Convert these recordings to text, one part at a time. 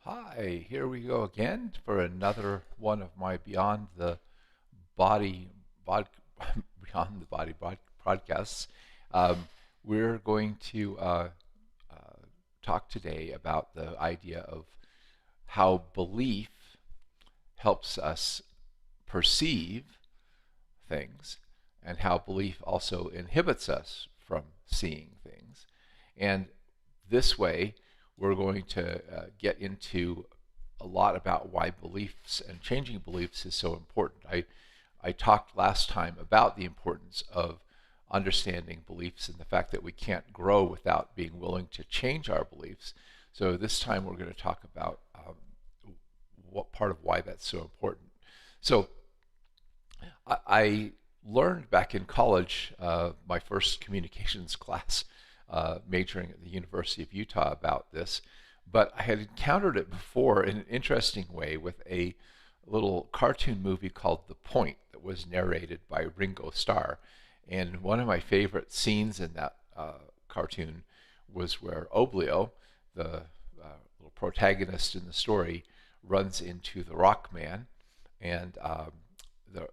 Hi, here we go again for another one of my Body, bod, Beyond the Body podcasts. Um, we're going to uh, talk today about the idea of how belief helps us perceive things and how belief also inhibits us from seeing things. And this way, we're going to get into a lot about why beliefs and changing beliefs is so important. I talked last time about the importance of understanding beliefs and the fact that we can't grow without being willing to change our beliefs. So this time we're going to talk about what part of why that's so important. So I learned back in college, my first communications class, majoring at the University of Utah about this, but I had encountered it before in an interesting way with a little cartoon movie called The Point that was narrated by Ringo Starr. And one of my favorite scenes in that cartoon was where Oblio, the little protagonist in the story, runs into the Rock Man, and the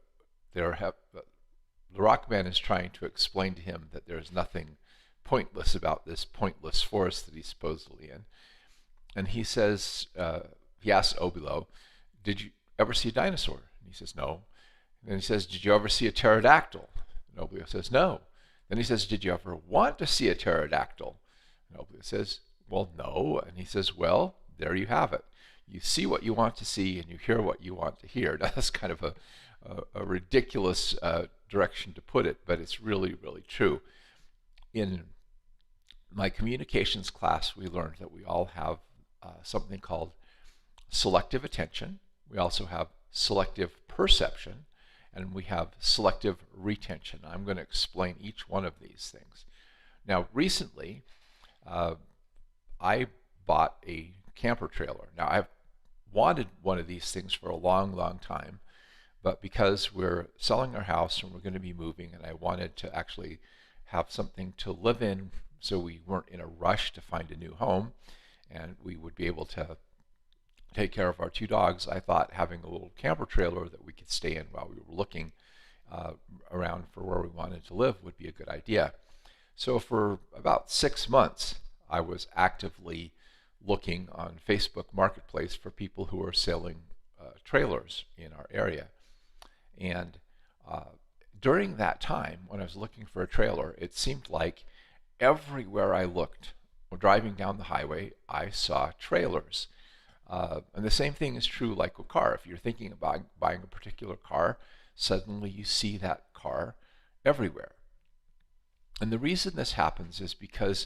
the Rock Man is trying to explain to him that there's nothing pointless about this pointless forest that he's supposedly in. And he asks Obilo, "Did you ever see a dinosaur?" And he says, "No." And then he says, "Did you ever see a pterodactyl?" And Obilo says, "No." Then he says, "Did you ever want to see a pterodactyl?" And Obilo says, "Well, no." And he says, "Well, there you have it. You see what you want to see and you hear what you want to hear." Now, that's kind of a ridiculous direction to put it, but it's really, really true. In my communications class, we learned that we all have something called selective attention. We also have selective perception, and we have selective retention. I'm going to explain each one of these things. Now, recently, I bought a camper trailer. Now, I've wanted one of these things for a long, long time, but because we're selling our house and we're going to be moving, and I wanted to actually have something to live in so we weren't in a rush to find a new home and we would be able to take care of our two dogs, I thought having a little camper trailer that we could stay in while we were looking around for where we wanted to live would be a good idea. So for about 6 months, I was actively looking on Facebook Marketplace for people who are selling trailers in our area. And during that time, when I was looking for a trailer, it seemed like everywhere I looked, driving down the highway, I saw trailers. And the same thing is true like a car. If you're thinking about buying a particular car, suddenly you see that car everywhere. And the reason this happens is because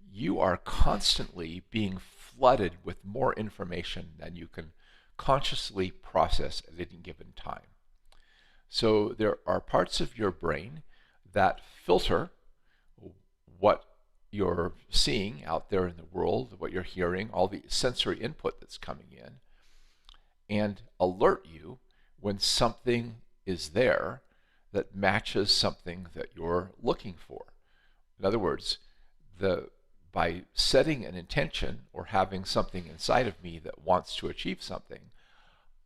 you are constantly being flooded with more information than you can consciously process at any given time. So there are parts of your brain that filter what you're seeing out there in the world, what you're hearing, all the sensory input that's coming in, and alert you when something is there that matches something that you're looking for. In other words, by setting an intention or having something inside of me that wants to achieve something,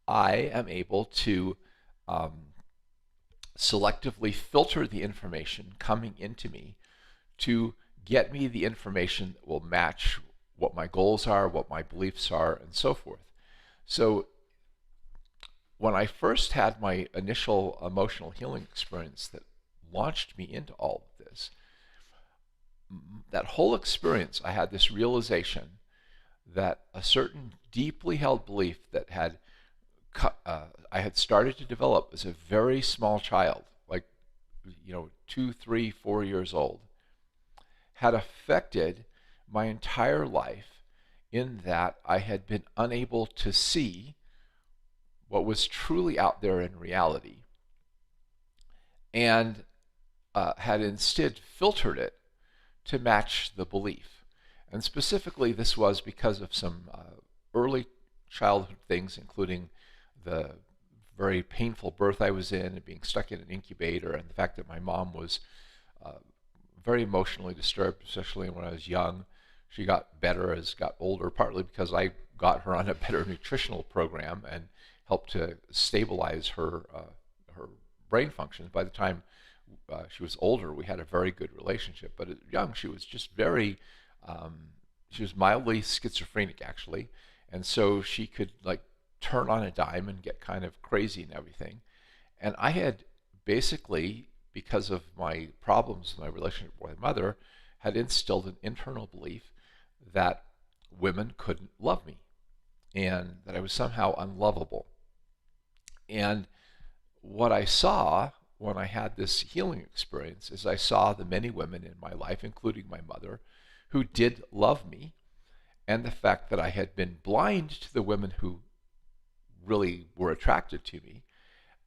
I am able to selectively filter the information coming into me to get me the information that will match what my goals are, what my beliefs are, and so forth. So when I first had my initial emotional healing experience that launched me into all of this, that whole experience, I had this realization that a certain deeply held belief that I had started to develop as a very small child, like 2, 3, 4 years old, had affected my entire life in that I had been unable to see what was truly out there in reality and had instead filtered it to match the belief. And specifically, this was because of some early childhood things, including the very painful birth I was in and being stuck in an incubator, and the fact that my mom was very emotionally disturbed, especially when I was young. She got better as got older, partly because I got her on a better nutritional program and helped to stabilize her brain functions. By the time she was older, we had a very good relationship. But young, she was just very, she was mildly schizophrenic actually, and so she could like turn on a dime and get kind of crazy and everything. And I had basically, because of my problems in my relationship with my mother, had instilled an internal belief that women couldn't love me and that I was somehow unlovable. And what I saw when I had this healing experience is I saw the many women in my life, including my mother, who did love me, and the fact that I had been blind to the women who really were attracted to me,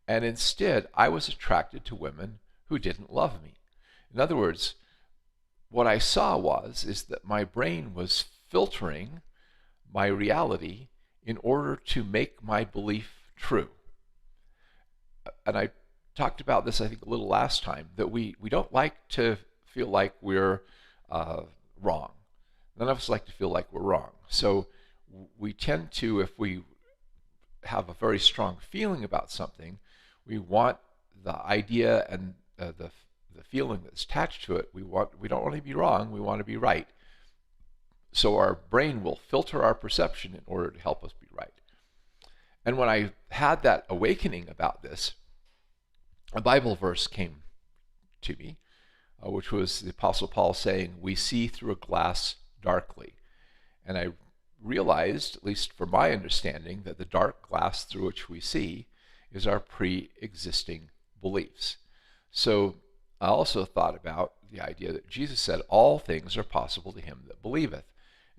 and instead I was attracted to women who didn't love me. In other words, what I saw is that my brain was filtering my reality in order to make my belief true. And I talked about this, I think, a little last time, that we don't like to feel like we're wrong. None of us like to feel like we're wrong. So we tend to, if we have a very strong feeling about something, we want the idea and the feeling that's attached to it. We don't want to be wrong. We want to be right. So our brain will filter our perception in order to help us be right. And when I had that awakening about this, a Bible verse came to me, which was the Apostle Paul saying, "We see through a glass darkly." And I realized, at least from my understanding, that the dark glass through which we see is our pre-existing beliefs. So I also thought about the idea that Jesus said, "All things are possible to him that believeth."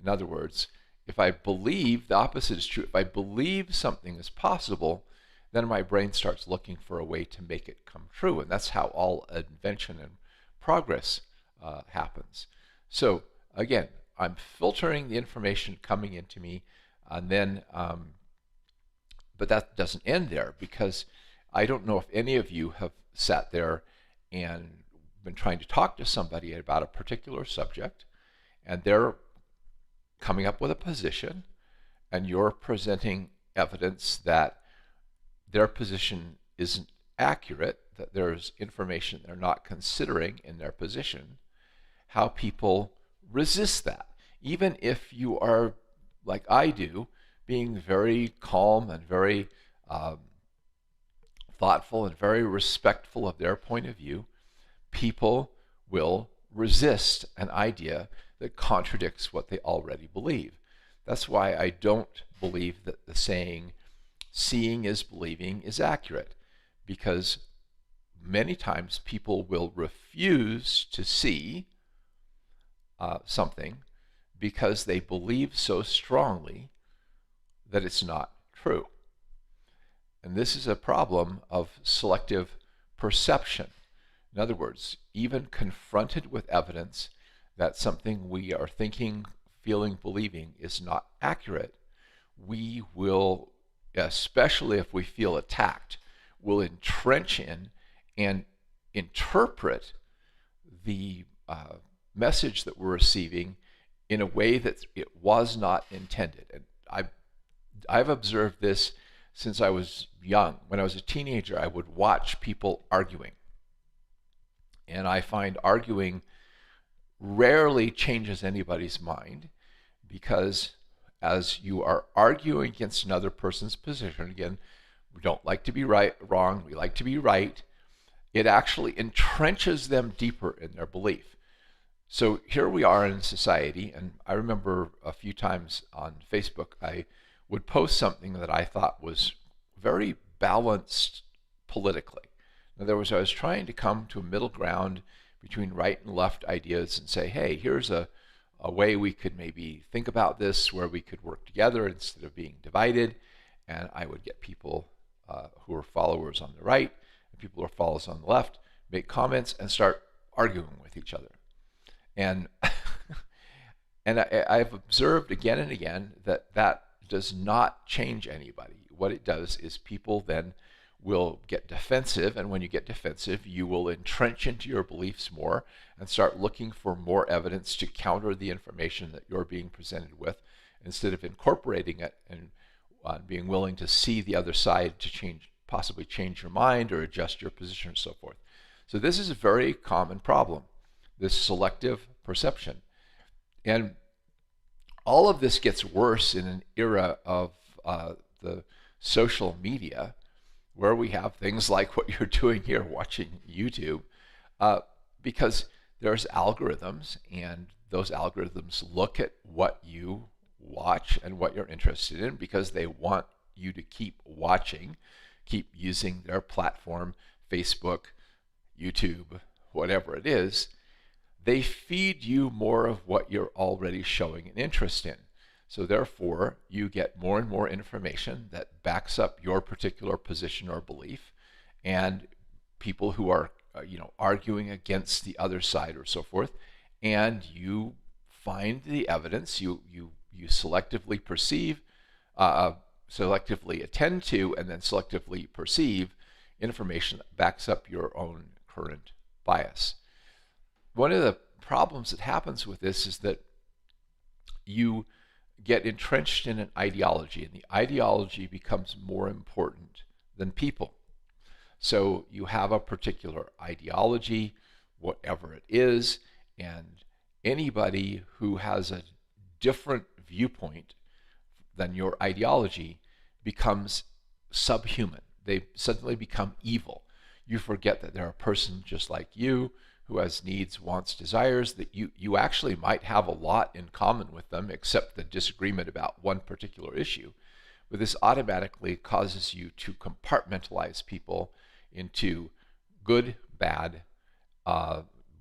In other words, if I believe, the opposite is true. If I believe something is possible, then my brain starts looking for a way to make it come true. And that's how all invention and progress happens. So again, I'm filtering the information coming into me, and then, but that doesn't end there, because I don't know if any of you have sat there and been trying to talk to somebody about a particular subject, and they're coming up with a position, and you're presenting evidence that their position isn't accurate, that there's information they're not considering in their position, how people resist that. Even if you are, like I do, being very calm and very thoughtful and very respectful of their point of view, people will resist an idea that contradicts what they already believe. That's why I don't believe that the saying, "seeing is believing," is accurate, because many times people will refuse to see something because they believe so strongly that it's not true. And this is a problem of selective perception. In other words, even confronted with evidence that something we are thinking, feeling, believing is not accurate, we will, especially if we feel attacked, will entrench in and interpret the message that we're receiving in a way that it was not intended. And I've observed this since I was young. When I was a teenager, I would watch people arguing. And I find arguing rarely changes anybody's mind, because as you are arguing against another person's position, again, we don't like to be wrong, we like to be right, it actually entrenches them deeper in their belief. So here we are in society, and I remember a few times on Facebook, I would post something that I thought was very balanced politically. In other words, I was trying to come to a middle ground between right and left ideas and say, hey, here's a way we could maybe think about this, where we could work together instead of being divided. And I would get people who are followers on the right and people who are followers on the left make comments and start arguing with each other. And and I've observed again and again that that does not change anybody. What it does is people then will get defensive, and when you get defensive, you will entrench into your beliefs more and start looking for more evidence to counter the information that you're being presented with. instead of incorporating it and being willing to see the other side to possibly change your mind or adjust your position and so forth. So this is a very common problem, this selective perception. And all of this gets worse in an era of the social media, where we have things like what you're doing here, watching YouTube, because there's algorithms, and those algorithms look at what you watch and what you're interested in because they want you to keep watching, keep using their platform, Facebook, YouTube, whatever it is. They feed you more of what you're already showing an interest in. So therefore, you get more and more information that backs up your particular position or belief, and people who are arguing against the other side or so forth, and you find the evidence, you selectively perceive, selectively attend to, and then selectively perceive information that backs up your own current bias. One of the problems that happens with this is that you get entrenched in an ideology, and the ideology becomes more important than people. So you have a particular ideology, whatever it is, and anybody who has a different viewpoint than your ideology becomes subhuman. They suddenly become evil. You forget that they're a person just like you, who has needs, wants, desires, that you actually might have a lot in common with them, except the disagreement about one particular issue. But this automatically causes you to compartmentalize people into good, bad,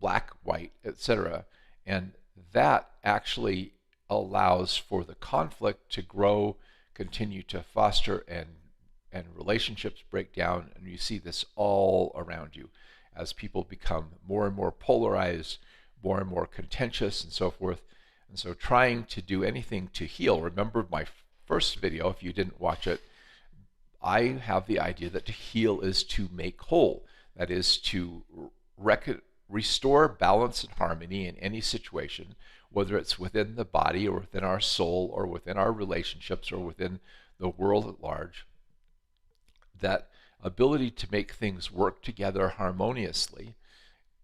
black, white, etc. And that actually allows for the conflict to grow, continue to foster, and relationships break down. And you see this all around you as people become more and more polarized, more and more contentious, and so forth. And so trying to do anything to heal, remember my first video, if you didn't watch it, I have the idea that to heal is to make whole. That is to restore balance and harmony in any situation, whether it's within the body or within our soul or within our relationships or within the world at large. That ability to make things work together harmoniously,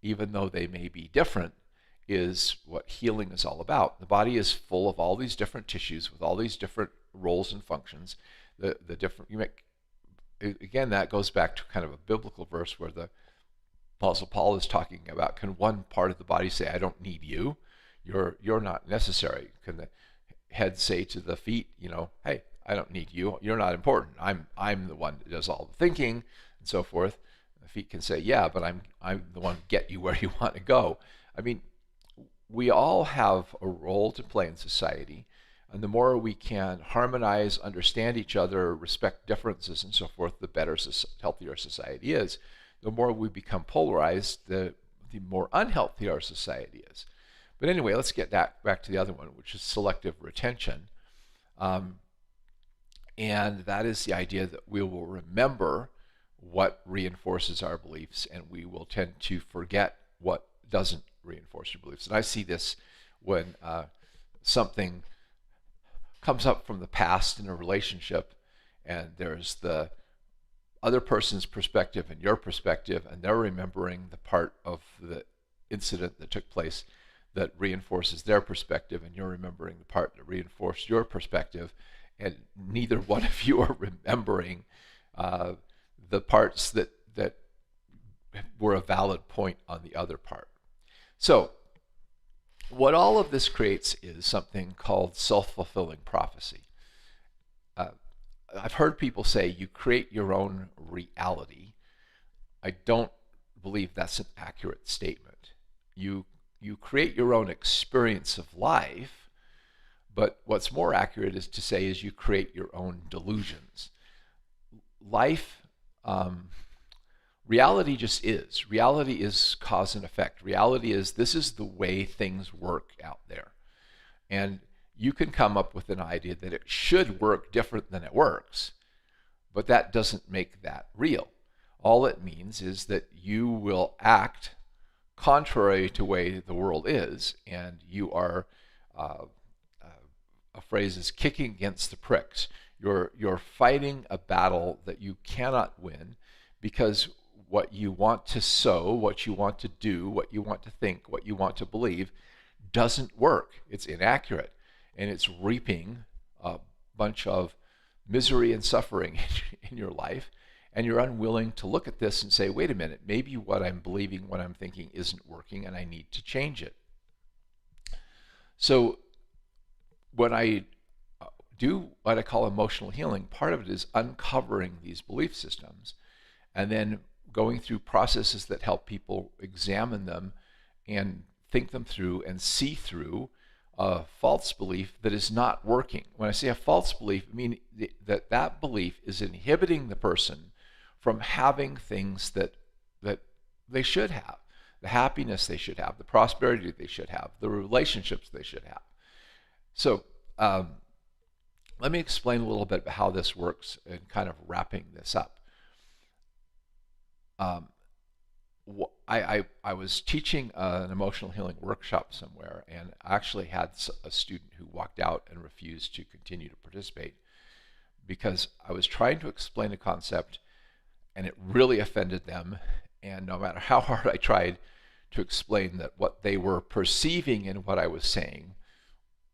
even though they may be different, is what healing is all about. The body is full of all these different tissues with all these different roles and functions. The different, again, that goes back to kind of a biblical verse where the Apostle Paul is talking about, can one part of the body say, I don't need you, you're not necessary? Can the head say to the feet, hey, I don't need you, you're not important, I'm the one that does all the thinking, and so forth? The feet can say, yeah, but I'm the one to get you where you want to go. I mean, we all have a role to play in society, and the more we can harmonize, understand each other, respect differences, and so forth, the better, healthier society is. The more we become polarized, the more unhealthy our society is. But anyway, let's get back to the other one, which is selective retention. And that is the idea that we will remember what reinforces our beliefs, and we will tend to forget what doesn't reinforce your beliefs. And I see this when something comes up from the past in a relationship, and there's the other person's perspective and your perspective, and they're remembering the part of the incident that took place that reinforces their perspective, and you're remembering the part that reinforced your perspective, and neither one of you are remembering the parts that were a valid point on the other part. So what all of this creates is something called self-fulfilling prophecy. I've heard people say you create your own reality. I don't believe that's an accurate statement. You create your own experience of life, but what's more accurate is to say is you create your own delusions. Life, reality just is. Reality is cause and effect. Reality is, this is the way things work out there. And you can come up with an idea that it should work different than it works, but that doesn't make that real. All it means is that you will act contrary to the way the world is, and you are a phrase is kicking against the pricks. You're fighting a battle that you cannot win because what you want to sow, what you want to do, what you want to think, what you want to believe doesn't work. It's inaccurate, and it's reaping a bunch of misery and suffering in your life, and you're unwilling to look at this and say, wait a minute, maybe what I'm believing, what I'm thinking isn't working, and I need to change it. So when I do what I call emotional healing, part of it is uncovering these belief systems and then going through processes that help people examine them and think them through and see through a false belief that is not working. When I say a false belief, I mean that that belief is inhibiting the person from having things that they should have, the happiness they should have, the prosperity they should have, the relationships they should have. So let me explain a little bit about how this works and kind of wrapping this up. I was teaching an emotional healing workshop somewhere, and I actually had a student who walked out and refused to continue to participate because I was trying to explain a concept and it really offended them. And no matter how hard I tried to explain that what they were perceiving in what I was saying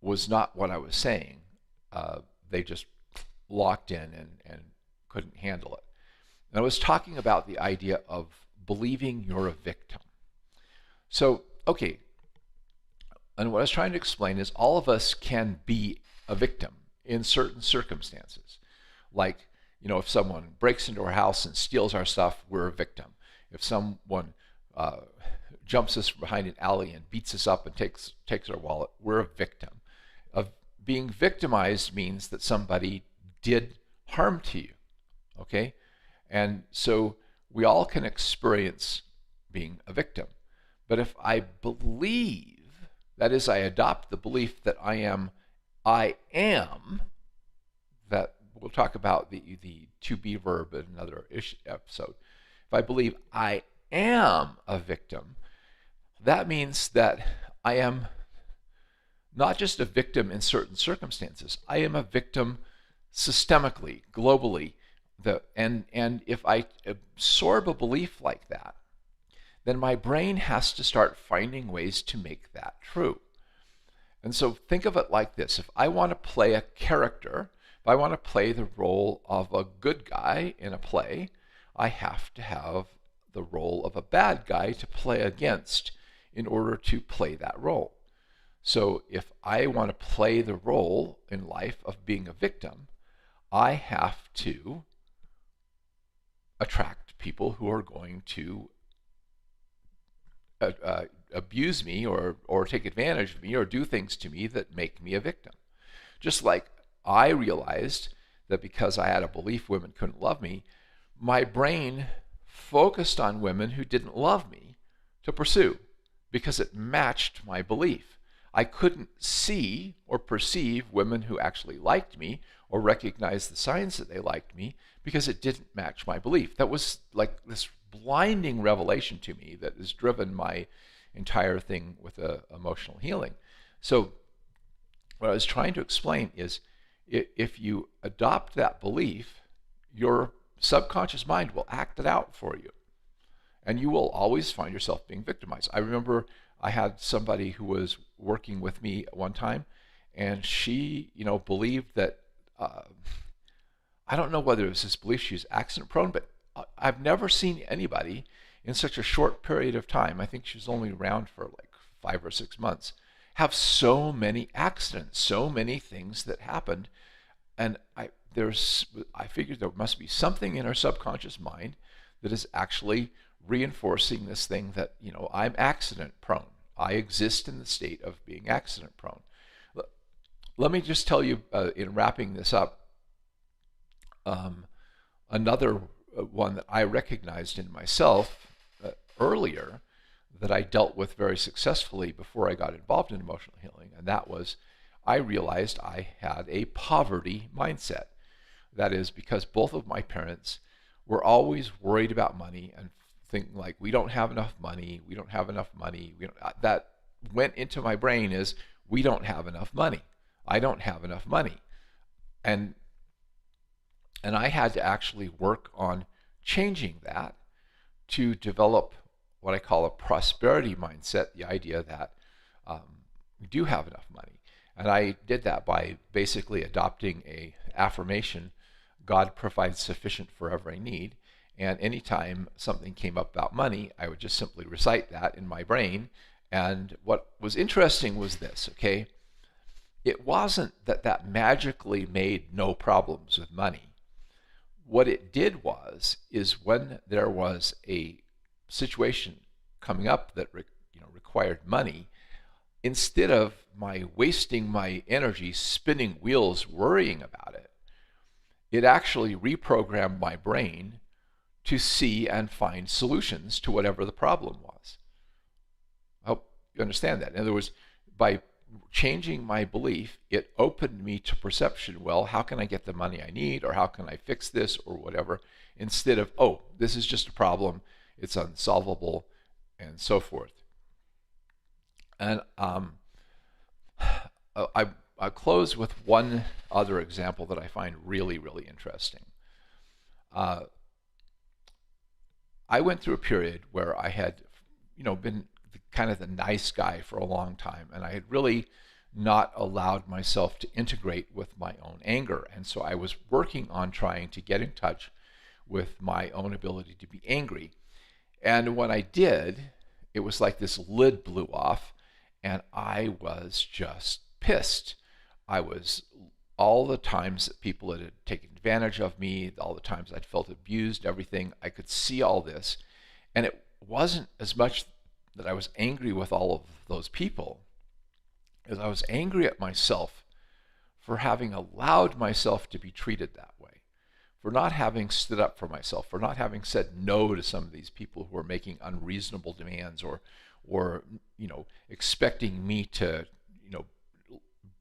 was not what I was saying, they just locked in and couldn't handle it. And I was talking about the idea of believing you're a victim. So, okay, and what I was trying to explain is all of us can be a victim in certain circumstances. Like, you know, if someone breaks into our house and steals our stuff, we're a victim. If someone jumps us from behind an alley and beats us up and takes our wallet, we're a victim. Of being victimized means that somebody did harm to you, okay? And so we all can experience being a victim. But if I believe, that is, I adopt the belief that I am, that we'll talk about the to be verb in another episode. If I believe I am a victim, that means that I am not just a victim in certain circumstances. I am a victim systemically, globally. And if I absorb a belief like that, then my brain has to start finding ways to make that true. And so think of it like this. If I want to play a character, if I want to play the role of a good guy in a play, I have to have the role of a bad guy to play against in order to play that role. So if I want to play the role in life of being a victim, I have to attract people who are going to abuse me or take advantage of me or do things to me that make me a victim. Just like I realized that because I had a belief women couldn't love me, my brain focused on women who didn't love me to pursue because it matched my belief. I couldn't see or perceive women who actually liked me or recognize the signs that they liked me because it didn't match my belief. That was like this blinding revelation to me that has driven my entire thing with emotional healing. So what I was trying to explain is if you adopt that belief, your subconscious mind will act it out for you. And you will always find yourself being victimized. I remember I had somebody who was working with me at one time, and she, believed that, I don't know whether it was this belief she was accident prone, but I've never seen anybody in such a short period of time, I think she was only around for like 5 or 6 months, have so many accidents, so many things that happened. And I figured there must be something in our subconscious mind that is actually reinforcing this thing that, I'm accident prone. I exist in the state of being accident prone. Let me just tell you, in wrapping this up, another one that I recognized in myself earlier that I dealt with very successfully before I got involved in emotional healing, and that was I realized I had a poverty mindset. That is because both of my parents were always worried about money and thinking like, we don't have enough money, we don't have enough money. That went into my brain as we don't have enough money. I don't have enough money. And I had to actually work on changing that to develop what I call a prosperity mindset, the idea that we do have enough money. And I did that by basically adopting a affirmation: God provides sufficient for every need. And anytime something came up about money, I would just simply recite that in my brain. And what was interesting was this, okay? It wasn't that that magically made no problems with money. What it did is when there was a situation coming up that required money, instead of my wasting my energy spinning wheels worrying about it, it actually reprogrammed my brain to see and find solutions to whatever the problem was. I hope you understand that. In other words, by changing my belief, it opened me to perception. Well, how can I get the money I need, or how can I fix this, or whatever, instead of, oh, this is just a problem, it's unsolvable, and so forth. And I'll close with one other example that I find really, really interesting. I went through a period where I had, been kind of the nice guy for a long time, and I had really not allowed myself to integrate with my own anger. And so I was working on trying to get in touch with my own ability to be angry. And when I did, it was like this lid blew off, and I was just pissed. I was, all the times that people had taken advantage of me, all the times I'd felt abused, everything, I could see all this. And it wasn't as much that I was angry with all of those people as I was angry at myself for having allowed myself to be treated that way, for not having stood up for myself, for not having said no to some of these people who were making unreasonable demands, or expecting me to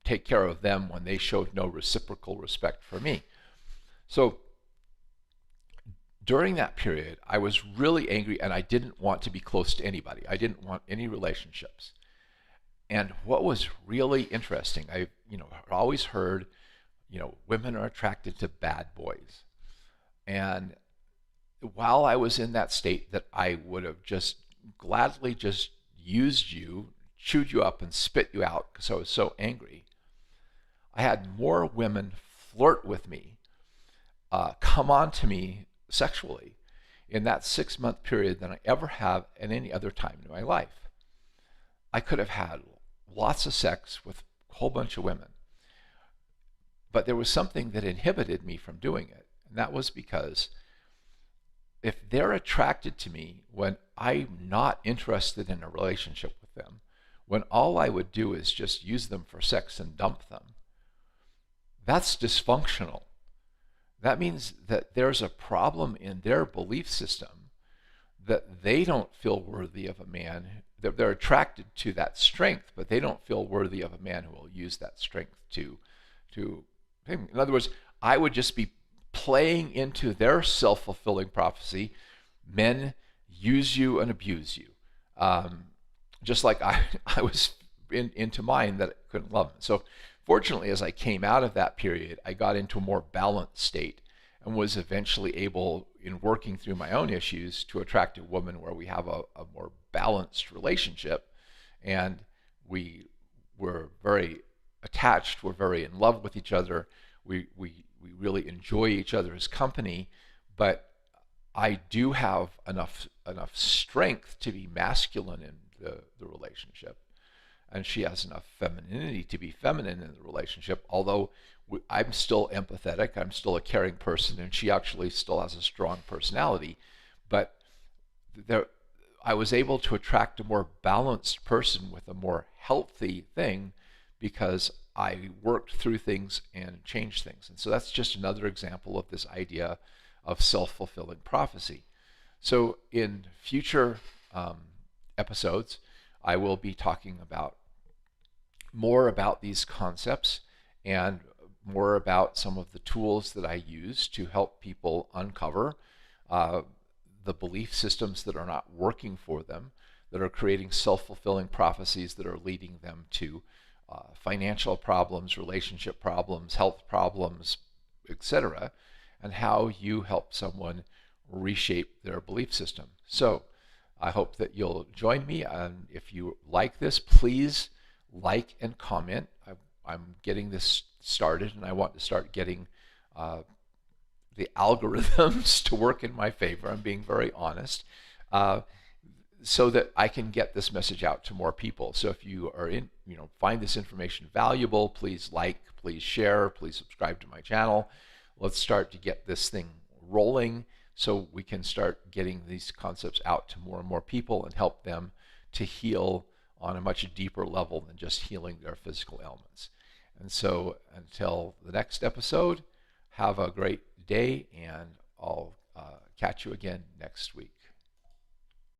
take care of them when they showed no reciprocal respect for me. So during that period, I was really angry, and I didn't want to be close to anybody. I didn't want any relationships. And what was really interesting, I always heard, women are attracted to bad boys. And while I was in that state that I would have just gladly just used you, chewed you up, and spit you out because I was so angry, I had more women flirt with me, come on to me sexually in that 6-month period than I ever have at any other time in my life. I could have had lots of sex with a whole bunch of women, but there was something that inhibited me from doing it. And that was because if they're attracted to me when I'm not interested in a relationship with them, when all I would do is just use them for sex and dump them, that's dysfunctional. That means that there's a problem in their belief system, that they don't feel worthy of a man, that they're attracted to that strength, but they don't feel worthy of a man who will use that strength to in other words, I would just be playing into their self-fulfilling prophecy. Men use you and abuse you. Just like I was into mine that I couldn't love them. So fortunately, as I came out of that period, I got into a more balanced state and was eventually able, in working through my own issues, to attract a woman where we have a more balanced relationship. And we were very attached, we're very in love with each other, we really enjoy each other's company, but I do have enough strength to be masculine in the relationship, and she has enough femininity to be feminine in the relationship, although I'm still empathetic, I'm still a caring person, and she actually still has a strong personality. But I was able to attract a more balanced person with a more healthy thing because I worked through things and changed things. And so that's just another example of this idea of self-fulfilling prophecy. So in future episodes, I will be talking about more about these concepts and more about some of the tools that I use to help people uncover the belief systems that are not working for them, that are creating self-fulfilling prophecies that are leading them to financial problems, relationship problems, health problems, etc., and how you help someone reshape their belief system. So I hope that you'll join me. And if you like this, please like and comment. I'm getting this started, and I want to start getting the algorithms to work in my favor. I'm being very honest. So that I can get this message out to more people. So if you are find this information valuable, please like, please share, please subscribe to my channel. Let's start to get this thing rolling so we can start getting these concepts out to more and more people and help them to heal on a much deeper level than just healing their physical ailments. And so until the next episode, have a great day, and I'll catch you again next week.